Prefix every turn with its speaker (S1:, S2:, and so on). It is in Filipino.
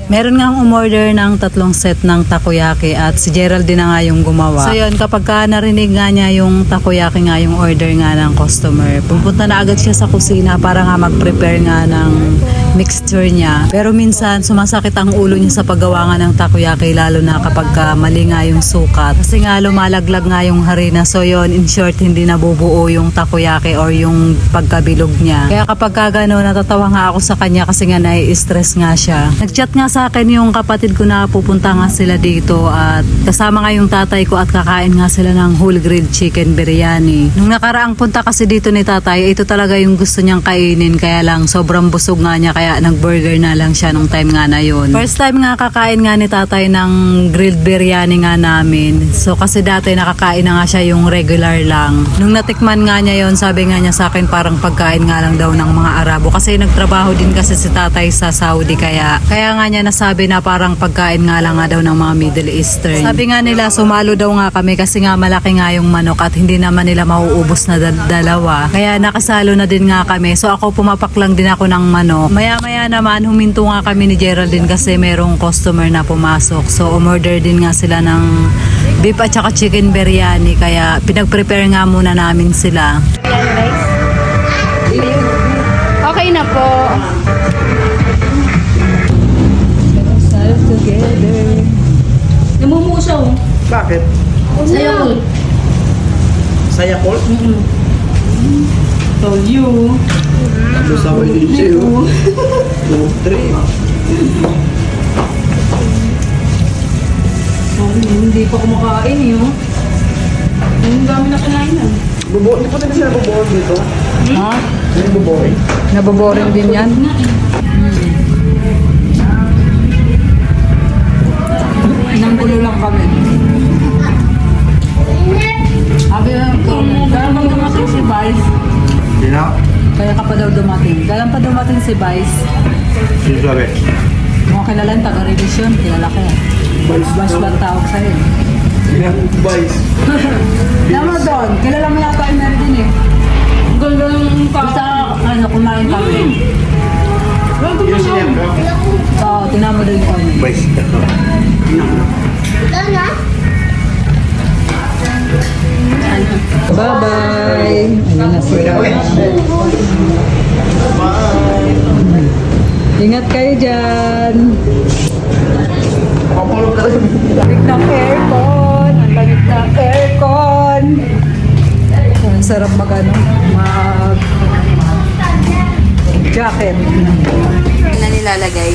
S1: Meron nga umorder ng 3 set ng takoyaki at si Gerald din na nga yung gumawa. So yun, kapag ka narinig nga niya yung takoyaki nga yung order nga ng customer, pupunta na agad siya sa kusina para nga mag-prepare nga ng mixture niya. Pero minsan sumasakit ang ulo niya sa paggawa nga ng takoyaki, lalo na kapag mali nga yung sukat. Kasi nga lumalaglag nga yung harina. So yun, in short, hindi nabubuo yung takoyaki or yung pagkabilog niya. Kaya kapag gano'n, natatawa nga ako sa kanya kasi nga nai-stress nga siya. Nag-chat nga sa akin yung kapatid ko na pupunta nga sila dito at kasama nga yung tatay ko at kakain nga sila ng whole grilled chicken biryani. Nung nakaraang punta kasi dito ni tatay, ito talaga yung gusto niyang kainin, kaya lang sobrang busog nga niya kaya nag-burger na lang siya nung time nga na yun. First time nga kakain nga ni tatay ng grilled biryani nga namin. So kasi dati nakakain na nga siya yung regular lang. Nung natikman nga niya yon, sabi nga niya sa akin parang pagkain nga lang daw ng mga Arabo kasi nagtrabaho din kasi si tatay sa Saudi, kaya nga niya nasabi na parang pagkain nga lang nga daw ng mga Middle Eastern. Sabi nga nila sumalo daw nga kami kasi nga malaki nga yung manok at hindi naman nila mauubos na dalawa. Kaya nakasalo na din nga kami. So ako pumapak lang din ako ng manok. Maya naman huminto nga kami ni Geraldine kasi merong customer na pumasok. So umorder din nga sila ng beef at saka chicken biryani, kaya pinag-prepare nga muna namin sila.
S2: Okay na po.
S1: All together.
S2: Namumusaw.
S3: Bakit?
S2: Sayang.
S3: Saya Paul?
S2: Told you.
S3: Lusaway din siya yun. 2, 3.
S1: Hindi pa kumakain yun.
S2: Ang dami na kinain na.
S3: Bubuo, hindi pa din sila bubuo dito.
S1: Ha?
S3: Hindi bubuo eh.
S1: Naboboring din yan. Nanggulo lang kami. Sabi lang ito, kaya pa dumating si Vice.
S3: Hindi na.
S1: Kaya ka pa daw dumating. Kaya pa dumating si Vice.
S3: Hindi sabi.
S1: Mga kilalan, taga-revision, kilala ko. Vice lang tawag sa'yo.
S3: Vice.
S1: Naman doon, kilala mo yata yung meron din eh.
S2: Ang ganda ng
S1: Basta, kumain kami.
S3: Yung sinembro.
S1: Oo, tinamo din ko.
S3: Vice.
S1: Bye-bye! Ayun na sila. Ingat kayo dyan!
S3: Papulog ka rin.
S1: Lamig ng aircon! Ang lamig ng aircon! Ang sarap mag jacket.
S2: na nilalagay.